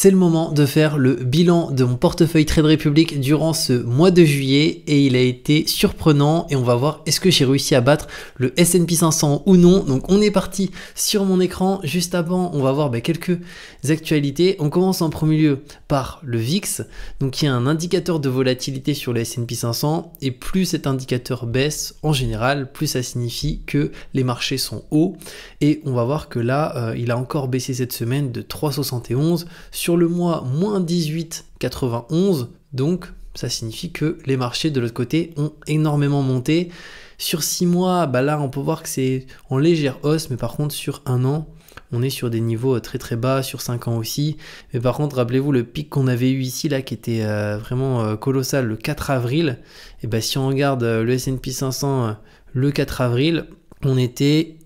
C'est le moment de faire le bilan de mon portefeuille Trade Republic durant ce mois de juillet et il a été surprenant et on va voir est-ce que j'ai réussi à battre le S&P 500 ou non. Donc on est parti sur mon écran. Juste avant, on va voir quelques actualités. On commence en premier lieu par le VIX, donc qui est un indicateur de volatilité sur le S&P 500 et plus cet indicateur baisse en général, plus ça signifie que les marchés sont hauts et on va voir que là, il a encore baissé cette semaine de 3,71. Sur le mois, moins 18,91, donc ça signifie que les marchés de l'autre côté ont énormément monté. Sur 6 mois, là on peut voir que c'est en légère hausse, mais par contre sur un an, on est sur des niveaux très très bas, sur 5 ans aussi. Mais par contre, rappelez-vous le pic qu'on avait eu ici, là, qui était vraiment colossal, le 4 avril. Et si on regarde le S&P 500 le 4 avril, on était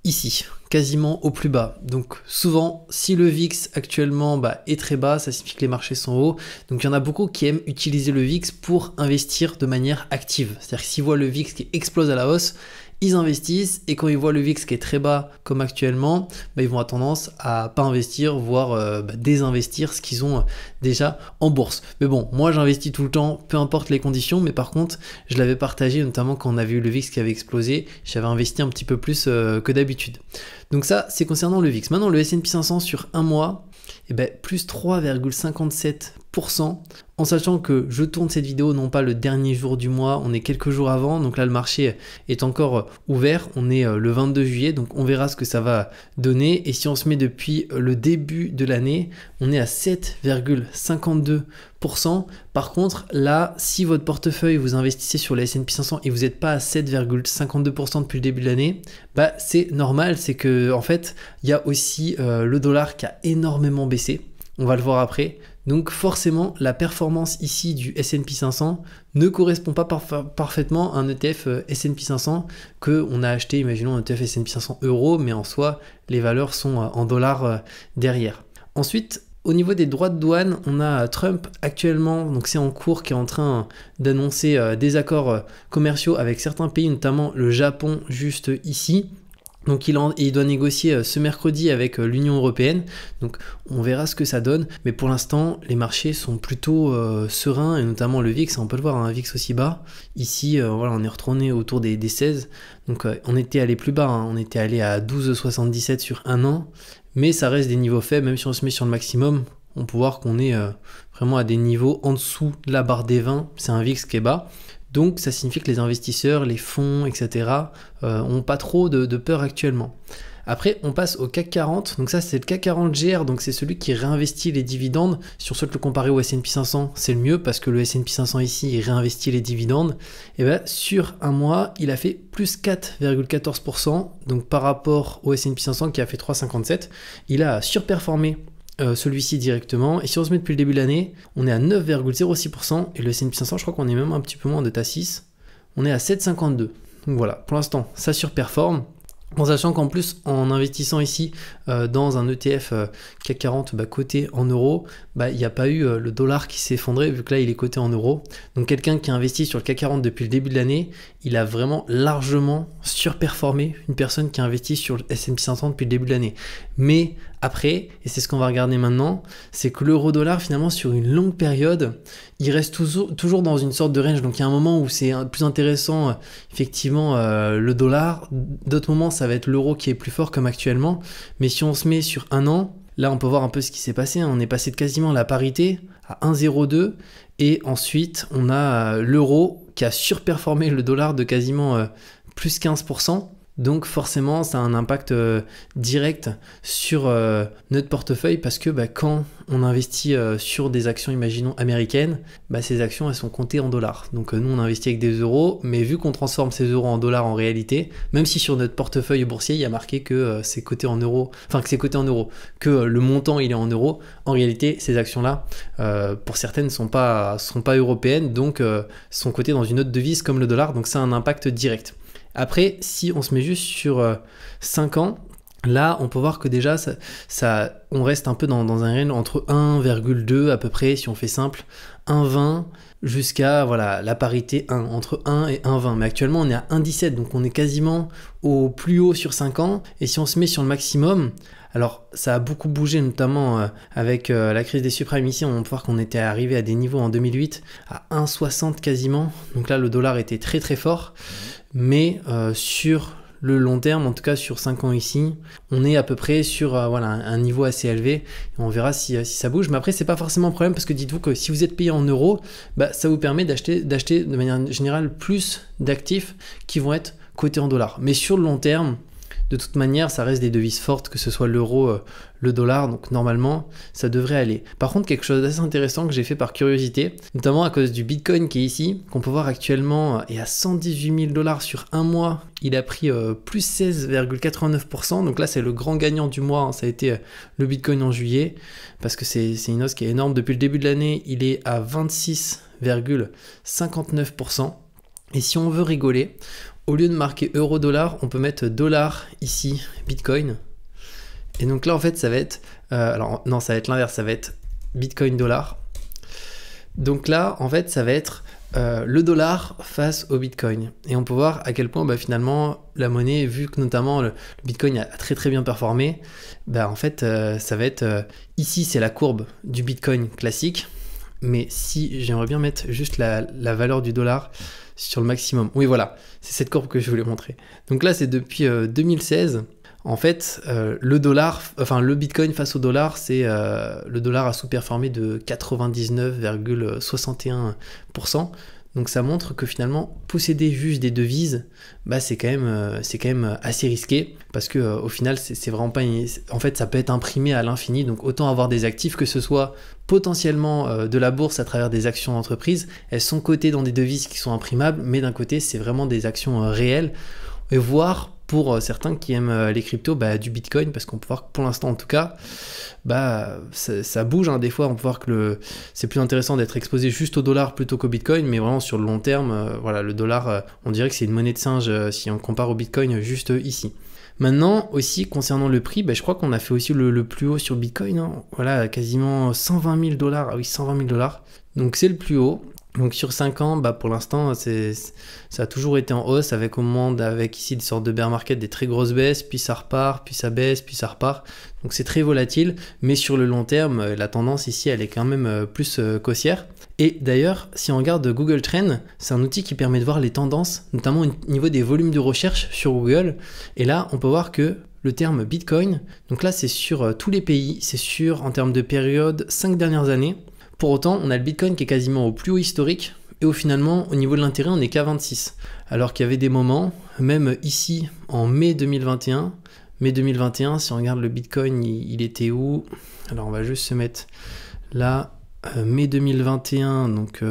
ici, quasiment au plus bas. Donc souvent, si le VIX actuellement est très bas, ça signifie que les marchés sont hauts. Donc il y en a beaucoup qui aiment utiliser le VIX pour investir de manière active. C'est-à-dire que s'ils voient le VIX qui explose à la hausse, ils investissent, et quand ils voient le VIX qui est très bas comme actuellement, ils vont avoir tendance à pas investir, voire désinvestir ce qu'ils ont déjà en bourse. Mais bon, moi j'investis tout le temps, peu importe les conditions, mais par contre, je l'avais partagé notamment quand on avait eu le VIX qui avait explosé, j'avais investi un petit peu plus que d'habitude. Donc ça, c'est concernant le VIX. Maintenant, le S&P 500 sur un mois, plus 3,57%, en sachant que je tourne cette vidéo non pas le dernier jour du mois, on est quelques jours avant, donc là le marché est encore ouvert, on est le 22 juillet, donc on verra ce que ça va donner, et si on se met depuis le début de l'année, on est à 7,52%. Par contre, là, si votre portefeuille, vous investissez sur le S&P 500 et vous n'êtes pas à 7,52% depuis le début de l'année, c'est normal, c'est que en fait, il y a aussi le dollar qui a énormément baissé, on va le voir après. Donc forcément, la performance ici du S&P 500 ne correspond pas parfaitement à un ETF S&P 500 qu'on a acheté, imaginons un ETF S&P 500 euros, mais en soi, les valeurs sont en dollars derrière. Ensuite, au niveau des droits de douane, on a Trump actuellement, donc c'est en cours, qui est en train d'annoncer des accords commerciaux avec certains pays, notamment le Japon juste ici. Donc il doit négocier ce mercredi avec l'Union européenne, donc on verra ce que ça donne, mais pour l'instant les marchés sont plutôt sereins, et notamment le VIX, on peut le voir, un VIX aussi bas, ici voilà, on est retourné autour des 16, donc on était allé plus bas, on était allé à 12,77 sur un an, mais ça reste des niveaux faibles, même si on se met sur le maximum, on peut voir qu'on est vraiment à des niveaux en dessous de la barre des 20, c'est un VIX qui est bas. Donc ça signifie que les investisseurs, les fonds, etc. ont pas trop de peur actuellement. Après, on passe au CAC 40. Donc ça, c'est le CAC 40 GR. Donc c'est celui qui réinvestit les dividendes. Si on souhaite le comparer au S&P 500, c'est le mieux parce que le S&P 500 ici, il réinvestit les dividendes. Et sur un mois, il a fait plus 4,14%. Donc par rapport au S&P 500 qui a fait 3,57, il a surperformé celui-ci directement, et si on se met depuis le début de l'année, on est à 9,06%, et le S&P 500, je crois qu'on est même un petit peu moins de TAS6, on est à 7,52. Donc voilà, pour l'instant, ça surperforme, en sachant qu'en plus, en investissant ici dans un ETF CAC 40 coté en euros, il n'y a pas eu le dollar qui s'est effondré, vu que là, il est coté en euros. Donc quelqu'un qui a investi sur le CAC 40 depuis le début de l'année, il a vraiment largement surperformé une personne qui a investi sur le S&P 500 depuis le début de l'année. Mais après, et c'est ce qu'on va regarder maintenant, c'est que l'euro-dollar, finalement, sur une longue période, il reste toujours dans une sorte de range. Donc il y a un moment où c'est plus intéressant, effectivement, le dollar. D'autres moments, ça va être l'euro qui est plus fort, comme actuellement. Mais si on se met sur un an, là, on peut voir un peu ce qui s'est passé. On est passé de quasiment la parité à 1,02. Et ensuite, on a l'euro qui a surperformé le dollar de quasiment plus 15%. Donc forcément, ça a un impact direct sur notre portefeuille parce que quand on investit sur des actions, imaginons américaines, ces actions, elles sont comptées en dollars. Donc nous, on investit avec des euros, mais vu qu'on transforme ces euros en dollars en réalité, même si sur notre portefeuille boursier, il y a marqué que c'est coté en euros, que le montant, il est en euros, en réalité, ces actions-là, pour certaines, ne sont pas européennes, donc sont cotées dans une autre devise comme le dollar, donc ça a un impact direct. Après, si on se met juste sur 5 ans, là, on peut voir que déjà, on reste un peu dans un range entre 1,2 à peu près, si on fait simple, 1,20 jusqu'à la parité 1, entre 1 et 1,20. Mais actuellement, on est à 1,17, donc on est quasiment au plus haut sur 5 ans. Et si on se met sur le maximum, Alors ça a beaucoup bougé, notamment avec la crise des subprimes ici, on peut voir qu'on était arrivé à des niveaux en 2008 à 1,60 quasiment, donc là le dollar était très très fort, mais sur le long terme, en tout cas sur 5 ans ici, on est à peu près sur voilà, un niveau assez élevé, et on verra si ça bouge, mais après c'est pas forcément un problème, parce que dites-vous que si vous êtes payé en euros, bah, ça vous permet d'acheter de manière générale plus d'actifs qui vont être cotés en dollars, mais sur le long terme, de toute manière, ça reste des devises fortes, que ce soit l'euro, le dollar, donc normalement, ça devrait aller. Par contre, quelque chose d'assez intéressant que j'ai fait par curiosité, notamment à cause du Bitcoin qui est ici, qu'on peut voir actuellement est à 118 000 $ sur un mois. Il a pris plus 16,89%, donc là c'est le grand gagnant du mois, hein. Ça a été le Bitcoin en juillet, parce que c'est une hausse qui est énorme. Depuis le début de l'année, il est à 26,59%. Et si on veut rigoler, au lieu de marquer euro-dollar, on peut mettre dollar ici, Bitcoin. Et donc là, en fait, ça va être... alors non, ça va être l'inverse, ça va être Bitcoin-dollar. Donc là, en fait, ça va être le dollar face au Bitcoin. Et on peut voir à quel point, bah, finalement, la monnaie, vu que notamment le Bitcoin a très très bien performé, bah, en fait, ça va être... ici, c'est la courbe du Bitcoin classique. Mais si j'aimerais bien mettre juste la valeur du dollar sur le maximum. Oui, voilà, c'est cette courbe que je voulais montrer. Donc là, c'est depuis 2016. En fait, le Bitcoin face au dollar, le dollar a sous-performé de 99,61%. Donc ça montre que finalement, posséder juste des devises, bah, c'est quand même assez risqué, parce que au final, c'est vraiment pas... En fait, ça peut être imprimé à l'infini, donc autant avoir des actifs, que ce soit potentiellement de la bourse à travers des actions d'entreprise. Elles sont cotées dans des devises qui sont imprimables, mais d'un côté, c'est vraiment des actions réelles, et voire pour certains qui aiment les cryptos, bah, du Bitcoin, parce qu'on peut voir que pour l'instant en tout cas, bah, ça bouge, hein. Des fois on peut voir que c'est plus intéressant d'être exposé juste au dollar plutôt qu'au Bitcoin, mais vraiment sur le long terme, voilà, le dollar, on dirait que c'est une monnaie de singe si on compare au Bitcoin juste ici. Maintenant aussi concernant le prix, bah, je crois qu'on a fait aussi le plus haut sur Bitcoin, hein. Voilà, quasiment 120 000 $, ah oui, 120 000 $, donc c'est le plus haut. Donc sur 5 ans, bah pour l'instant, ça a toujours été en hausse, avec ici des sortes de bear market, des très grosses baisses, puis ça repart, puis ça baisse, puis ça repart. Donc c'est très volatile, mais sur le long terme, la tendance ici, elle est quand même plus qu'haussière. Et d'ailleurs, si on regarde Google Trends, c'est un outil qui permet de voir les tendances, notamment au niveau des volumes de recherche sur Google. Et là, on peut voir que le terme Bitcoin, donc là c'est sur tous les pays, c'est sur, en termes de période, 5 dernières années. Pour autant, on a le Bitcoin qui est quasiment au plus haut historique, et finalement, au niveau de l'intérêt, on n'est qu'à 26. Alors qu'il y avait des moments, même ici, en mai 2021, si on regarde le Bitcoin, il était où? Alors, on va juste se mettre là, mai 2021, donc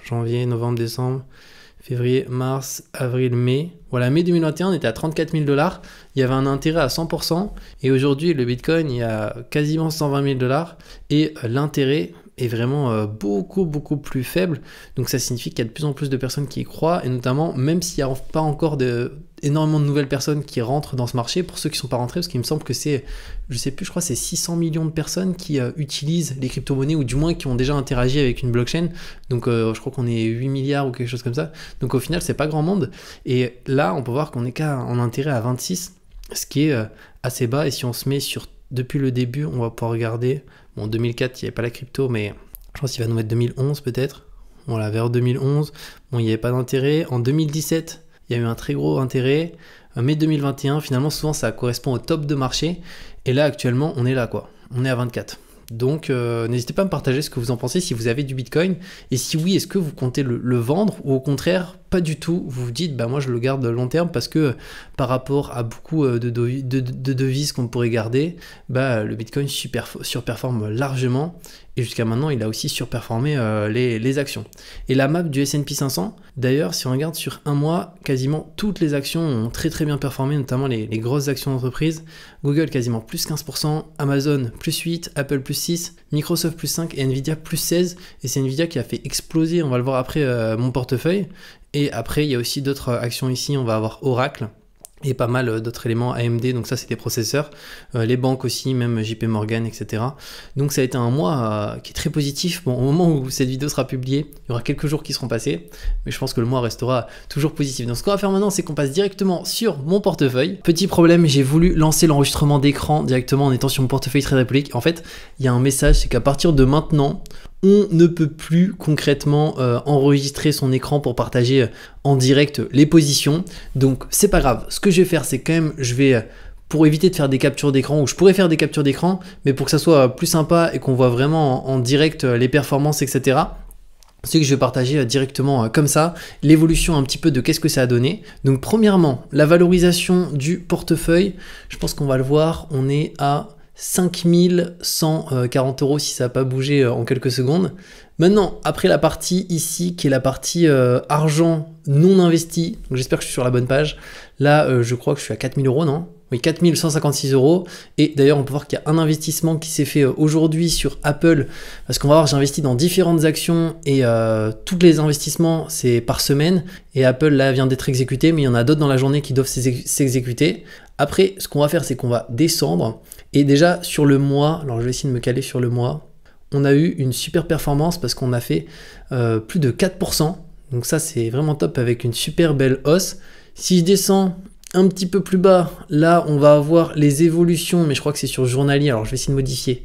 janvier, novembre, décembre, février, mars, avril, mai. Voilà, mai 2021, on était à 34 000 $. Il y avait un intérêt à 100%. Et aujourd'hui, le Bitcoin, il y a quasiment 120 000 $. Et l'intérêt est vraiment beaucoup plus faible. Donc ça signifie qu'il y a de plus en plus de personnes qui y croient. Et notamment, même s'il n'y a pas encore énormément de nouvelles personnes qui rentrent dans ce marché, pour ceux qui ne sont pas rentrés, parce qu'il me semble que c'est, je sais plus, je crois que c'est 600 millions de personnes qui utilisent les crypto-monnaies, ou du moins qui ont déjà interagi avec une blockchain. Donc je crois qu'on est 8 milliards ou quelque chose comme ça. Donc au final, c'est pas grand monde. Et là, on peut voir qu'on est en intérêt à 26, ce qui est assez bas. Et si on se met depuis le début, on va pouvoir regarder. Bon, 2004, il n'y avait pas la crypto, mais je pense qu'il va nous mettre 2011 peut-être. Voilà, vers 2011, bon, il n'y avait pas d'intérêt. En 2017, il y a eu un très gros intérêt. Mai 2021, finalement, souvent, ça correspond au top de marché. Et là, actuellement, on est là, quoi. On est à 24. Donc, n'hésitez pas à me partager ce que vous en pensez, si vous avez du Bitcoin. Et si oui, est-ce que vous comptez le vendre, ou au contraire, pas du tout? Vous vous dites, bah moi, je le garde long terme, parce que par rapport à beaucoup de devises qu'on pourrait garder, bah, le Bitcoin surperforme largement. Et jusqu'à maintenant, il a aussi surperformé les actions. Et la map du S&P 500, d'ailleurs, si on regarde sur un mois, quasiment toutes les actions ont très très bien performé, notamment les grosses actions d'entreprise. Google quasiment plus 15%, Amazon plus 8%, Apple plus 6%, Microsoft plus 5% et Nvidia plus 16%. Et c'est Nvidia qui a fait exploser, on va le voir après, mon portefeuille. Et après, il y a aussi d'autres actions ici. On va avoir Oracle et pas mal d'autres éléments AMD, donc ça c'est des processeurs, les banques aussi, même JP Morgan, etc. Donc ça a été un mois qui est très positif. Bon, au moment où cette vidéo sera publiée, il y aura quelques jours qui seront passés, mais je pense que le mois restera toujours positif. Donc ce qu'on va faire maintenant, c'est qu'on passe directement sur mon portefeuille. Petit problème, j'ai voulu lancer l'enregistrement d'écran directement en étant sur mon portefeuille Trade Republic. En fait, il y a un message, c'est qu'à partir de maintenant, on ne peut plus concrètement enregistrer son écran pour partager en direct les positions. Donc c'est pas grave. Ce que je vais faire, c'est quand même, pour éviter de faire des captures d'écran, ou je pourrais faire des captures d'écran, mais pour que ça soit plus sympa et qu'on voit vraiment en direct les performances, etc. C'est que je vais partager directement comme ça l'évolution un petit peu de qu'est-ce que ça a donné. Donc premièrement, la valorisation du portefeuille, je pense qu'on va le voir, on est à 5140 € si ça n'a pas bougé en quelques secondes. Maintenant, après la partie ici, qui est la partie argent non investi, donc j'espère que je suis sur la bonne page. Là, je crois que je suis à 4000 €, non ? Oui, 4156 €. Et d'ailleurs, on peut voir qu'il y a un investissement qui s'est fait aujourd'hui sur Apple, parce qu'on va voir, j'ai investi dans différentes actions et tous les investissements, c'est par semaine. Et Apple, là, vient d'être exécuté, mais il y en a d'autres dans la journée qui doivent s'exécuter. Après, ce qu'on va faire, c'est qu'on va descendre. Et déjà, sur le mois, alors je vais essayer de me caler sur le mois, on a eu une super performance parce qu'on a fait plus de 4%. Donc ça, c'est vraiment top avec une super belle hausse. Si je descends un petit peu plus bas, là, on va avoir les évolutions, mais je crois que c'est sur journalier. Alors, je vais essayer de modifier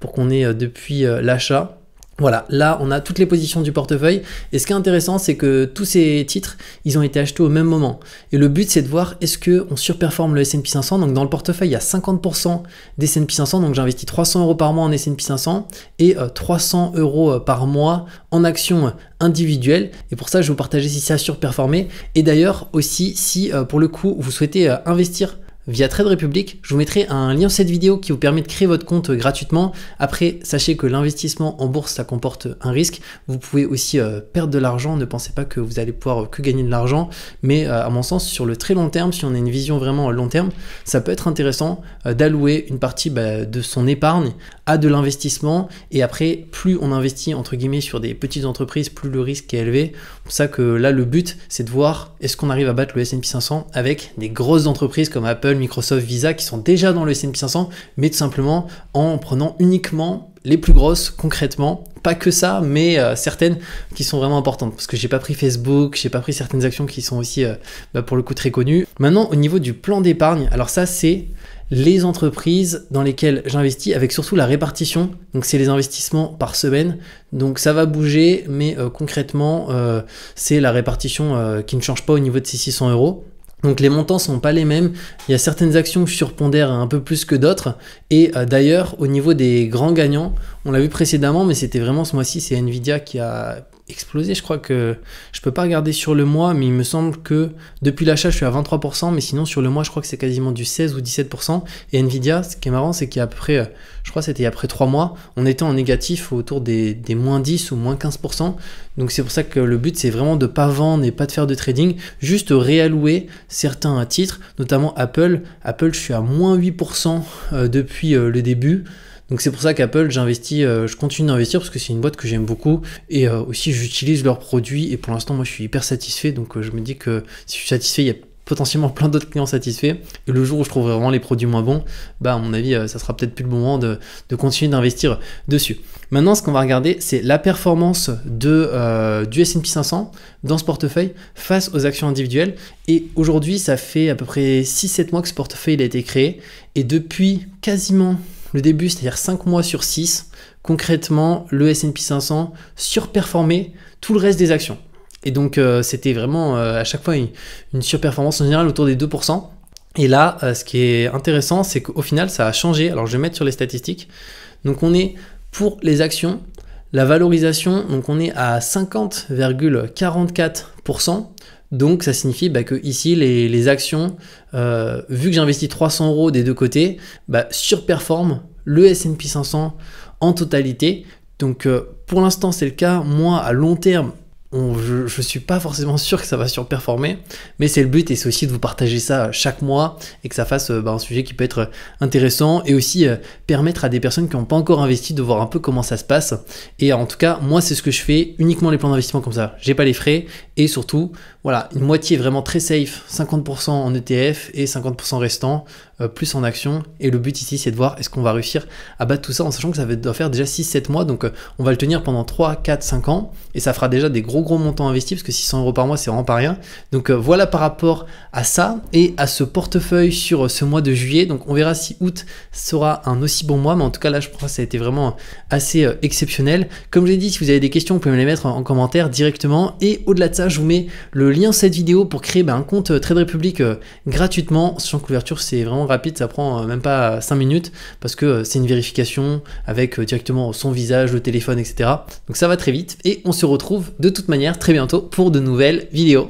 pour qu'on ait depuis l'achat. Voilà, là, on a toutes les positions du portefeuille. Et ce qui est intéressant, c'est que tous ces titres, ils ont été achetés au même moment. Et le but, c'est de voir est-ce qu'on surperforme le S&P 500. Donc, dans le portefeuille, il y a 50% des S&P 500. Donc, j'investis 300 € par mois en S&P 500 et 300 € par mois en actions individuelles. Et pour ça, je vais vous partager si ça a surperformé. Et d'ailleurs, aussi, si pour le coup, vous souhaitez investir via Trade Republic, je vous mettrai un lien sur cette vidéo qui vous permet de créer votre compte gratuitement. Après, sachez que l'investissement en bourse, ça comporte un risque. Vous pouvez aussi perdre de l'argent. Ne pensez pas que vous allez pouvoir que gagner de l'argent. Mais à mon sens, sur le très long terme, si on a une vision vraiment long terme, ça peut être intéressant d'allouer une partie de son épargne à de l'investissement. Et après, plus on investit entre guillemets sur des petites entreprises, plus le risque est élevé. C'est pour ça que là, le but, c'est de voir est-ce qu'on arrive à battre le S&P 500 avec des grosses entreprises comme Apple, Microsoft, Visa qui sont déjà dans le S&P 500, mais tout simplement en prenant uniquement les plus grosses concrètement, pas que ça, mais certaines qui sont vraiment importantes, parce que j'ai pas pris Facebook, j'ai pas pris certaines actions qui sont aussi pour le coup très connues. Maintenant, au niveau du plan d'épargne, alors ça c'est les entreprises dans lesquelles j'investis avec surtout la répartition, donc c'est les investissements par semaine, donc ça va bouger, mais concrètement c'est la répartition qui ne change pas au niveau de ces 600 €. Donc les montants sont pas les mêmes, il y a certaines actions que je surpondère un peu plus que d'autres, et d'ailleurs au niveau des grands gagnants, on l'a vu précédemment, mais c'était vraiment ce mois-ci, c'est Nvidia qui a explosé. Je crois que je peux pas regarder sur le mois, mais il me semble que depuis l'achat je suis à 23%, mais sinon sur le mois je crois que c'est quasiment du 16 ou 17%. Et Nvidia, ce qui est marrant, c'est qu'il y a à peu près, je crois que c'était après 3 mois, on était en négatif autour des moins 10 ou moins 15%. Donc c'est pour ça que le but c'est vraiment de pas vendre et pas de faire de trading, juste réallouer certains titres, notamment Apple. Apple, je suis à moins 8% depuis le début. Donc c'est pour ça qu'Apple, je continue d'investir parce que c'est une boîte que j'aime beaucoup et aussi j'utilise leurs produits et pour l'instant moi je suis hyper satisfait, donc je me dis que si je suis satisfait, il y a potentiellement plein d'autres clients satisfaits et le jour où je trouverai vraiment les produits moins bons, à mon avis ça sera peut-être plus le moment de continuer d'investir dessus. Maintenant ce qu'on va regarder c'est la performance du S&P 500 dans ce portefeuille face aux actions individuelles, et aujourd'hui ça fait à peu près 6-7 mois que ce portefeuille a été créé et depuis quasiment le début, c'est-à-dire 5 mois sur 6, concrètement, le S&P 500 surperformait tout le reste des actions. Et donc, c'était vraiment à chaque fois une surperformance en général autour des 2%. Et là, ce qui est intéressant, c'est qu'au final, ça a changé. Alors, je vais mettre sur les statistiques. Donc, on est pour les actions, la valorisation, donc on est à 50,44%. Donc ça signifie que ici les actions, vu que j'investis 300 € des deux côtés, surperforment le S&P 500 en totalité. Donc pour l'instant c'est le cas. Moi à long terme, je suis pas forcément sûr que ça va surperformer, mais c'est le but et c'est aussi de vous partager ça chaque mois et que ça fasse un sujet qui peut être intéressant et aussi permettre à des personnes qui n'ont pas encore investi de voir un peu comment ça se passe. Et en tout cas, moi c'est ce que je fais, uniquement les plans d'investissement comme ça. J'ai pas les frais et surtout, voilà, une moitié vraiment très safe, 50% en ETF et 50% restant, plus en action. Et le but ici c'est de voir est-ce qu'on va réussir à battre tout ça en sachant que ça doit faire déjà 6-7 mois, donc on va le tenir pendant 3, 4, 5 ans et ça fera déjà des gros montants investis parce que 600 € par mois c'est vraiment pas rien. Donc voilà par rapport à ça et à ce portefeuille sur ce mois de juillet. Donc on verra si août sera un aussi bon mois, mais en tout cas là je pense que ça a été vraiment assez exceptionnel. Comme je l'ai dit, si vous avez des questions vous pouvez me les mettre en commentaire directement et au-delà de ça je vous mets le lien de cette vidéo pour créer un compte Trade Republic gratuitement, sachant que l'ouverture c'est vraiment rapide, ça prend même pas 5 minutes parce que c'est une vérification avec directement son visage, le téléphone, etc. Donc ça va très vite et on se retrouve de toute manière très bientôt pour de nouvelles vidéos.